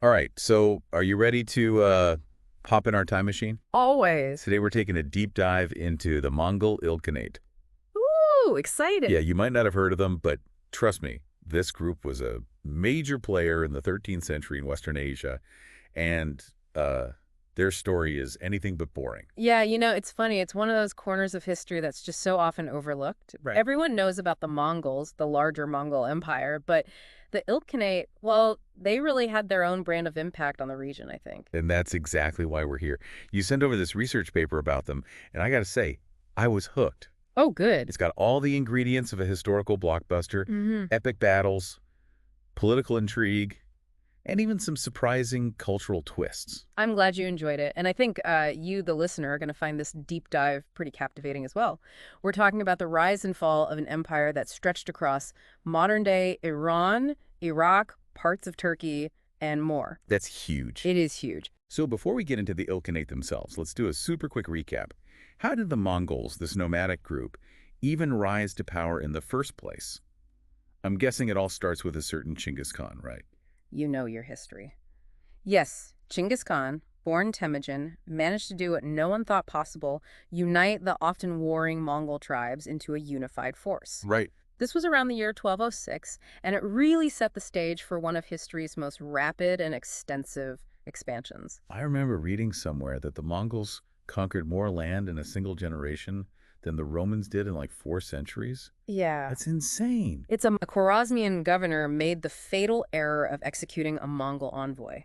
All right, so are you ready to hop in our time machine? Always. Today we're taking a deep dive into the Mongol Ilkhanate. Ooh, Yeah, excited. you might not have heard of them, but trust me, this group was a major player in the 13th century in Western Asia, and uh, their story is anything but boring. Yeah, it's funny. It's one of those corners of history that's just so often overlooked. Right. Everyone knows about the Mongols, the larger Mongol Empire, but the Ilkhanate, well, they really had their own brand of impact on the region, I think. And that's exactly why we're here. You sent over this research paper about them, and I got to say, I was hooked. Oh, good. It's got all the ingredients of a historical blockbuster, hmm epic battles, political intrigue, and even some surprising cultural twists. I'm glad you enjoyed it. And I think you, the listener, are going to find this deep dive pretty captivating as well. We're talking about the rise and fall of an empire that stretched across modern day Iran, Iraq, parts of Turkey, and more. That's huge. It is huge. So before we get into the Ilkhanate themselves, let's do a super quick recap. How did the Mongols, this nomadic group, even rise to power in the first place? I'm guessing it all starts with a certain Chinggis Khan, right? You know your history. Yes, Genghis Khan, born Temujin, managed to do what no one thought possible, unite the often warring Mongol tribes into a unified force. Right. This was around the year 1206, and it really set the stage for one of history's most rapid and extensive expansions. I remember reading somewhere that the Mongols conquered more land in a single generation than the Romans did in like 4 centuries. Yeah. That's insane. A Khwarezmian governor made the fatal error of executing a Mongol envoy.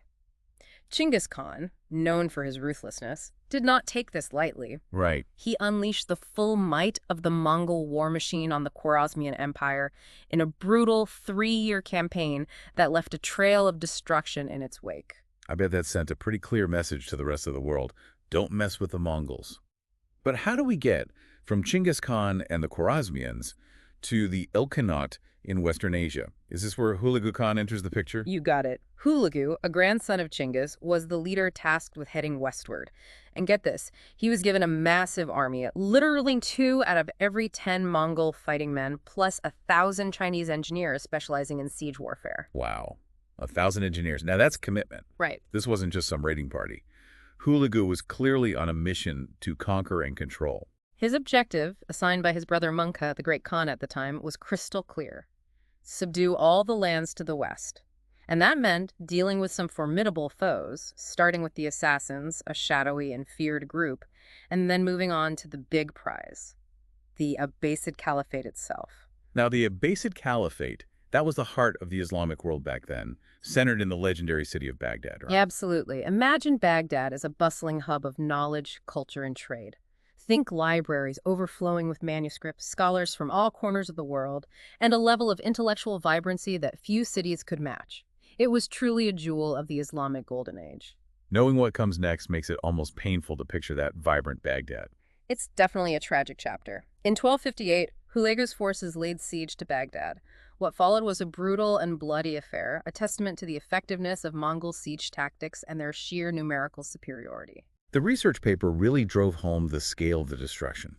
Genghis Khan, known for his ruthlessness, did not take this lightly. Right. He unleashed the full might of the Mongol war machine on the Khwarezmian Empire in a brutal 3-year campaign that left a trail of destruction in its wake. I bet that sent a pretty clear message to the rest of the world. Don't mess with the Mongols. But how do we get from Chinggis Khan and the Khwarezmians to the Ilkhanate in Western Asia? Is this where Hulagu Khan enters the picture? You got it. Hulagu, a grandson of Chinggis, was the leader tasked with heading westward. And get this, he was given a massive army, literally 2 out of every 10 Mongol fighting men, plus 1,000 Chinese engineers specializing in siege warfare. Wow. 1,000 engineers. Now that's commitment. Right. This wasn't just some raiding party. Hulagu was clearly on a mission to conquer and control. His objective, assigned by his brother Munka, the great Khan at the time, was crystal clear: subdue all the lands to the west. And that meant dealing with some formidable foes, starting with the assassins, a shadowy and feared group, and then moving on to the big prize, the Abbasid Caliphate itself. Now the Abbasid Caliphate, that was the heart of the Islamic world back then, centered in the legendary city of Baghdad, right? Absolutely. Imagine Baghdad as a bustling hub of knowledge, culture, and trade. Think libraries overflowing with manuscripts, scholars from all corners of the world, and a level of intellectual vibrancy that few cities could match. It was truly a jewel of the Islamic Golden Age. Knowing what comes next makes it almost painful to picture that vibrant Baghdad. It's definitely a tragic chapter. In 1258, Hulagu's forces laid siege to Baghdad. What followed was a brutal and bloody affair, a testament to the effectiveness of Mongol siege tactics and their sheer numerical superiority. The research paper really drove home the scale of the destruction.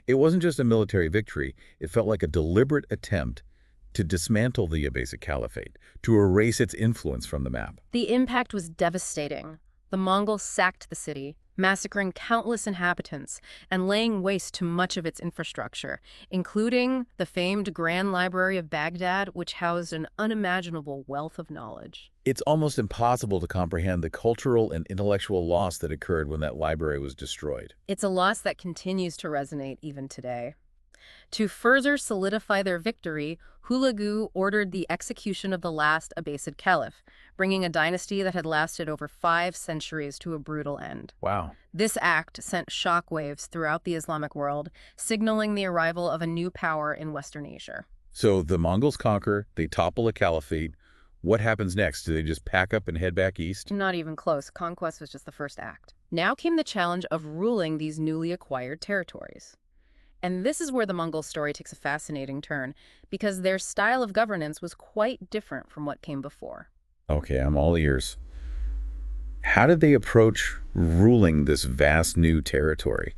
It wasn't just a military victory, it felt like a deliberate attempt to dismantle the Abbasid Caliphate, to erase its influence from the map. The impact was devastating. The Mongols sacked the city, massacring countless inhabitants and laying waste to much of its infrastructure, including the famed Grand Library of Baghdad, which housed an unimaginable wealth of knowledge. It's almost impossible to comprehend the cultural and intellectual loss that occurred when that library was destroyed. It's a loss that continues to resonate even today. To further solidify their victory, Hulagu ordered the execution of the last Abbasid Caliph, bringing a dynasty that had lasted over 5 centuries to a brutal end. Wow. This act sent shockwaves throughout the Islamic world, signaling the arrival of a new power in Western Asia. So the Mongols conquer, they topple a caliphate. What happens next? Do they just pack up and head back east? Not even close. Conquest was just the first act. Now came the challenge of ruling these newly acquired territories. And this is where the Mongol story takes a fascinating turn, because their style of governance was quite different from what came before. Okay, I'm all ears. How did they approach ruling this vast new territory?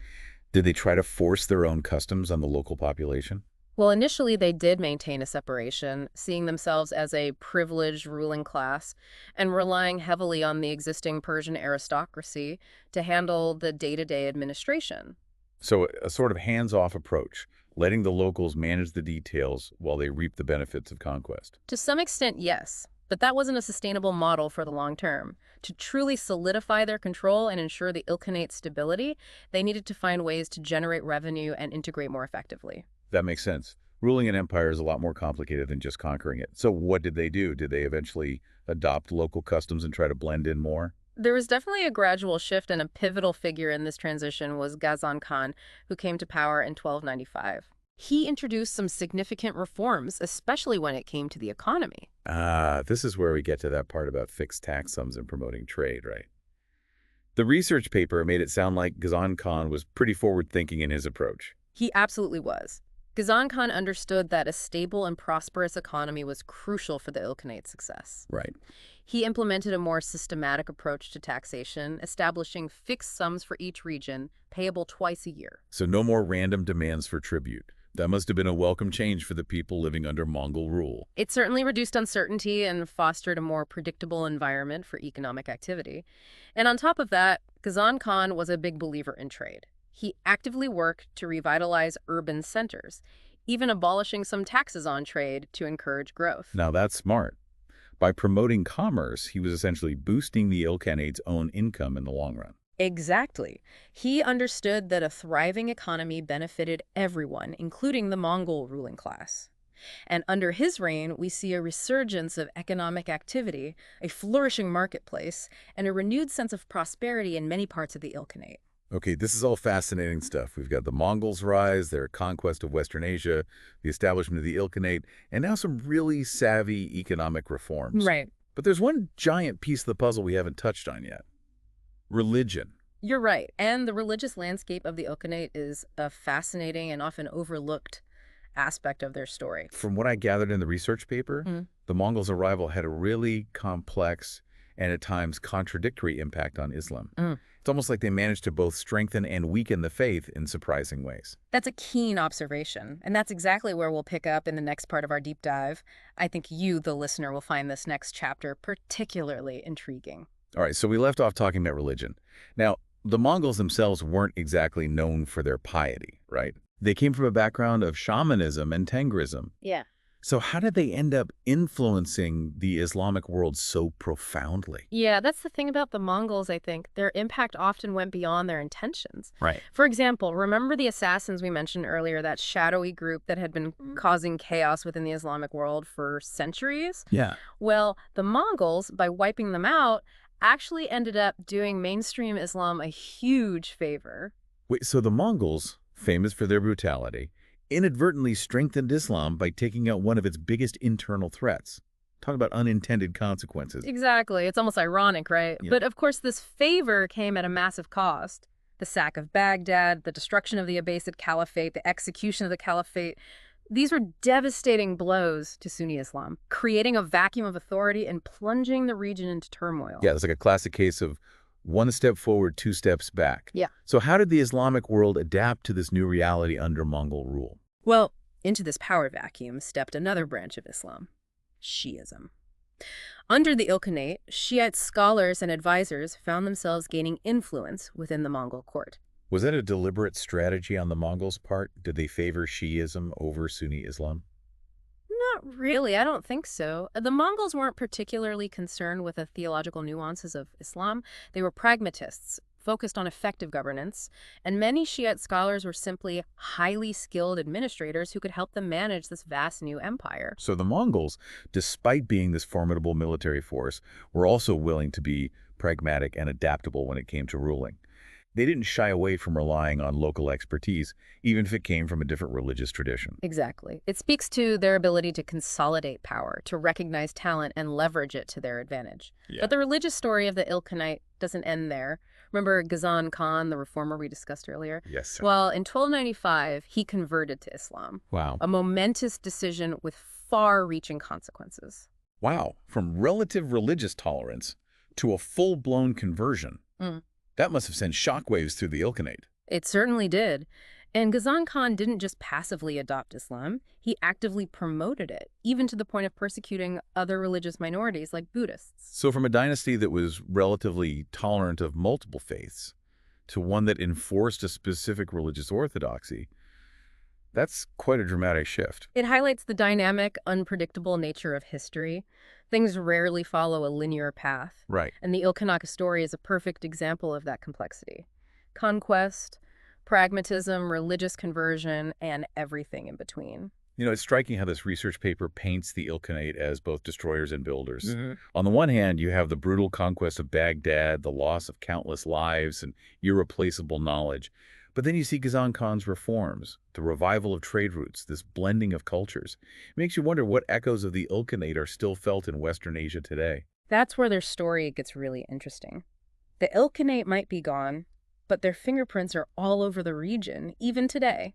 Did they try to force their own customs on the local population? Well, initially they did maintain a separation, seeing themselves as a privileged ruling class and relying heavily on the existing Persian aristocracy to handle the day-to-day administration. So a sort of hands-off approach, letting the locals manage the details while they reap the benefits of conquest. To some extent, yes, but that wasn't a sustainable model for the long term. To truly solidify their control and ensure the Ilkhanate stability, they needed to find ways to generate revenue and integrate more effectively. That makes sense. Ruling an empire is a lot more complicated than just conquering it. So what did they do? Did they eventually adopt local customs and try to blend in more? There was definitely a gradual shift, and a pivotal figure in this transition was Ghazan Khan, who came to power in 1295. He introduced some significant reforms, especially when it came to the economy. Ah, this is where we get to that part about fixed tax sums and promoting trade, right? The research paper made it sound like Ghazan Khan was pretty forward-thinking in his approach. He absolutely was. Ghazan Khan understood that a stable and prosperous economy was crucial for the Ilkhanate success. Right. He implemented a more systematic approach to taxation, establishing fixed sums for each region, payable twice a year. So no more random demands for tribute. That must have been a welcome change for the people living under Mongol rule. It certainly reduced uncertainty and fostered a more predictable environment for economic activity. And on top of that, Ghazan Khan was a big believer in trade. He actively worked to revitalize urban centers, even abolishing some taxes on trade to encourage growth. Now that's smart. By promoting commerce, he was essentially boosting the Ilkhanate's own income in the long run. Exactly. He understood that a thriving economy benefited everyone, including the Mongol ruling class. And under his reign, we see a resurgence of economic activity, a flourishing marketplace, and a renewed sense of prosperity in many parts of the Ilkhanate. Okay, this is all fascinating stuff. We've got the Mongols' rise, their conquest of Western Asia, the establishment of the Ilkhanate, and now some really savvy economic reforms. Right. But there's one giant piece of the puzzle we haven't touched on yet. Religion. You're right. And the religious landscape of the Ilkhanate is a fascinating and often overlooked aspect of their story. From what I gathered in the research paper, the Mongols' arrival had a really complex and at times contradictory impact on Islam. It's almost like they managed to both strengthen and weaken the faith in surprising ways. That's a keen observation, and that's exactly where we'll pick up in the next part of our deep dive. I think you, the listener, will find this next chapter particularly intriguing. All right, so we left off talking about religion. Now, the Mongols themselves weren't exactly known for their piety, right? They came from a background of shamanism and Tengrism. Yeah. So how did they end up influencing the Islamic world so profoundly? Yeah, that's the thing about the Mongols, I think. Their impact often went beyond their intentions. Right. For example, remember the assassins we mentioned earlier, that shadowy group that had been causing chaos within the Islamic world for centuries? Yeah. Well, the Mongols, by wiping them out, actually ended up doing mainstream Islam a huge favor. Wait, so the Mongols, famous for their brutality, inadvertently strengthened Islam by taking out one of its biggest internal threats. Talk about unintended consequences. Exactly. It's almost ironic, right? Yeah. But of course, this favor came at a massive cost. The sack of Baghdad, the destruction of the Abbasid Caliphate, the execution of the Caliphate. These were devastating blows to Sunni Islam, creating a vacuum of authority and plunging the region into turmoil. Yeah, it's like a classic case of one step forward, two steps back. Yeah. So how did the Islamic world adapt to this new reality under Mongol rule? Well, into this power vacuum stepped another branch of Islam, Shi'ism. Under the Ilkhanate, Shiite scholars and advisors found themselves gaining influence within the Mongol court. Was that a deliberate strategy on the Mongols' part? Did they favor Shi'ism over Sunni Islam? Not really, I don't think so. The Mongols weren't particularly concerned with the theological nuances of Islam. They were pragmatists, focused on effective governance, and many Shiite scholars were simply highly skilled administrators who could help them manage this vast new empire. So the Mongols, despite being this formidable military force, were also willing to be pragmatic and adaptable when it came to ruling. They didn't shy away from relying on local expertise, even if it came from a different religious tradition. Exactly. It speaks to their ability to consolidate power, to recognize talent and leverage it to their advantage. Yeah. But the religious story of the Ilkhanate doesn't end there. Remember Ghazan Khan, the reformer we discussed earlier? Yes, sir. Well, in 1295, he converted to Islam, Wow. a momentous decision with far-reaching consequences. Wow. From relative religious tolerance to a full-blown conversion. Mm. That must have sent shockwaves through the Ilkhanate. It certainly did. And Ghazan Khan didn't just passively adopt Islam, he actively promoted it, even to the point of persecuting other religious minorities like Buddhists. So from a dynasty that was relatively tolerant of multiple faiths to one that enforced a specific religious orthodoxy, that's quite a dramatic shift. It highlights the dynamic, unpredictable nature of history. Things rarely follow a linear path, Right. and the Ilkhanate story is a perfect example of that complexity. Conquest, pragmatism, religious conversion, and everything in between. It's striking how this research paper paints the Ilkhanate as both destroyers and builders. Hmm. On the one hand, you have the brutal conquest of Baghdad, the loss of countless lives, and irreplaceable knowledge. But then you see Ghazan Khan's reforms, the revival of trade routes, this blending of cultures. It makes you wonder what echoes of the Ilkhanate are still felt in Western Asia today. That's where their story gets really interesting. The Ilkhanate might be gone, but their fingerprints are all over the region, even today.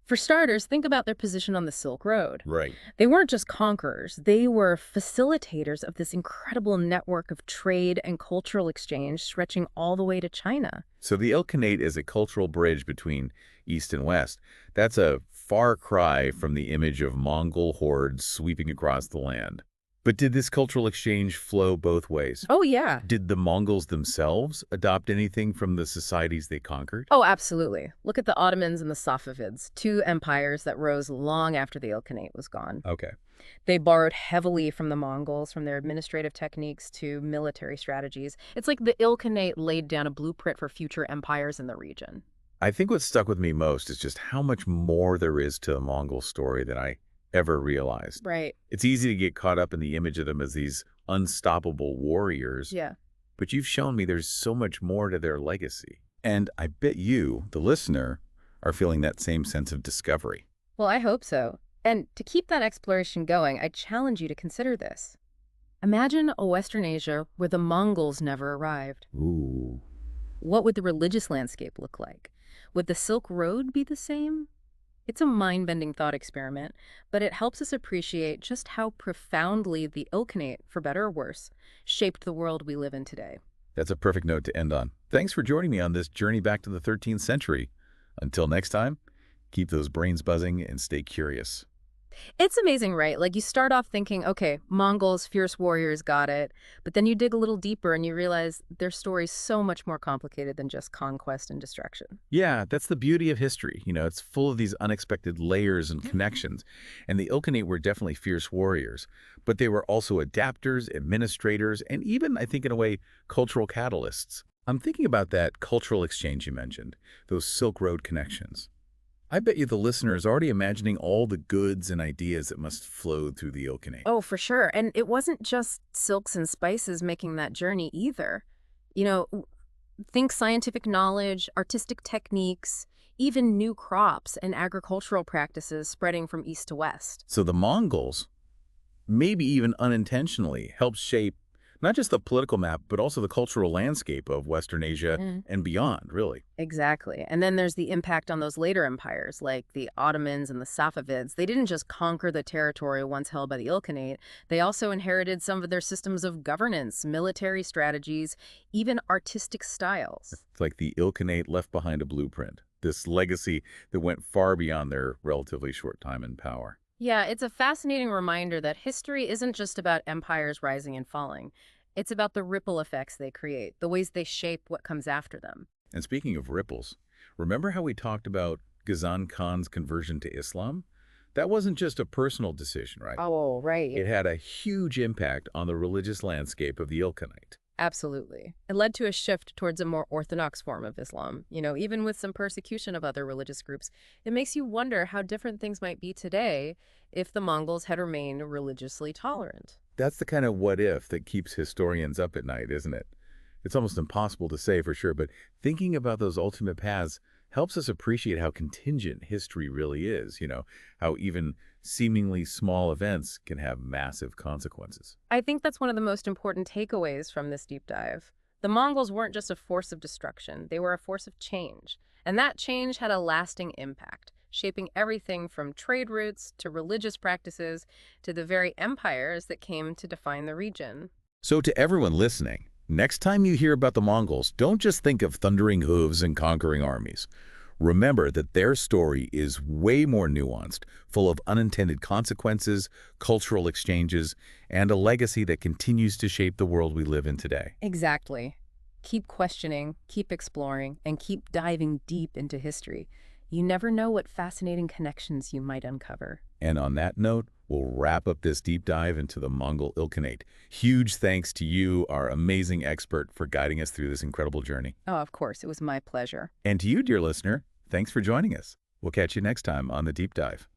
For starters, think about their position on the Silk Road. Right. They weren't just conquerors, they were facilitators of this incredible network of trade and cultural exchange stretching all the way to China. So the Ilkhanate is a cultural bridge between East and West. That's a far cry from the image of Mongol hordes sweeping across the land. But did this cultural exchange flow both ways? Oh, yeah. Did the Mongols themselves adopt anything from the societies they conquered? Oh, absolutely. Look at the Ottomans and the Safavids, two empires that rose long after the Ilkhanate was gone. Okay. They borrowed heavily from the Mongols, from their administrative techniques to military strategies. It's like the Ilkhanate laid down a blueprint for future empires in the region. I think what stuck with me most is just how much more there is to the Mongol story than I ever realized. Right. It's easy to get caught up in the image of them as these unstoppable warriors, Yeah. but you've shown me there's so much more to their legacy. And I bet you, the listener, are feeling that same sense of discovery. Well, I hope so. And to keep that exploration going, I challenge you to consider this. Imagine a Western Asia where the Mongols never arrived. Ooh. What would the religious landscape look like? Would the Silk Road be the same? It's a mind-bending thought experiment, but it helps us appreciate just how profoundly the Ilkhanate, for better or worse, shaped the world we live in today. That's a perfect note to end on. Thanks for joining me on this journey back to the 13th century. Until next time, keep those brains buzzing and stay curious. It's amazing, right? Like you start off thinking, okay, Mongols, fierce warriors, got it. But then you dig a little deeper and you realize their story's so much more complicated than just conquest and destruction. Yeah, that's the beauty of history. It's full of these unexpected layers and connections. And the Ilkhanate were definitely fierce warriors, but they were also adapters, administrators, and even, I think in a way, cultural catalysts. I'm thinking about that cultural exchange you mentioned, those Silk Road connections. I bet you the listener is already imagining all the goods and ideas that must flow through the Ilkhanate. Oh, for sure. And it wasn't just silks and spices making that journey either. You know, think scientific knowledge, artistic techniques, even new crops and agricultural practices spreading from east to west. So the Mongols, maybe even unintentionally, helped shape not just the political map, but also the cultural landscape of Western Asia and beyond, really. Exactly. And then there's the impact on those later empires, like the Ottomans and the Safavids. They didn't just conquer the territory once held by the Ilkhanate. They also inherited some of their systems of governance, military strategies, even artistic styles. It's like the Ilkhanate left behind a blueprint, this legacy that went far beyond their relatively short time in power. Yeah, it's a fascinating reminder that history isn't just about empires rising and falling. It's about the ripple effects they create, the ways they shape what comes after them. And speaking of ripples, remember how we talked about Ghazan Khan's conversion to Islam? That wasn't just a personal decision, right? Oh, right. It had a huge impact on the religious landscape of the Ilkhanate. Absolutely. It led to a shift towards a more orthodox form of Islam. You know, even with some persecution of other religious groups, it makes you wonder how different things might be today if the Mongols had remained religiously tolerant. That's the kind of what if that keeps historians up at night, isn't it? It's almost impossible to say for sure, but thinking about those ultimate paths helps us appreciate how contingent history really is, how even seemingly small events can have massive consequences. I think that's one of the most important takeaways from this deep dive. The Mongols weren't just a force of destruction, they were a force of change. And that change had a lasting impact, shaping everything from trade routes to religious practices to the very empires that came to define the region. So to everyone listening, next time you hear about the Mongols, don't just think of thundering hooves and conquering armies. Remember that their story is way more nuanced, full of unintended consequences, cultural exchanges, and a legacy that continues to shape the world we live in today. Exactly. Keep questioning, keep exploring, and keep diving deep into history. You never know what fascinating connections you might uncover. And on that note, we'll wrap up this deep dive into the Mongol Ilkhanate. Huge thanks to you, our amazing expert, for guiding us through this incredible journey. Oh, of course, it was my pleasure. And to you, dear listener, thanks for joining us. We'll catch you next time on The Deep Dive.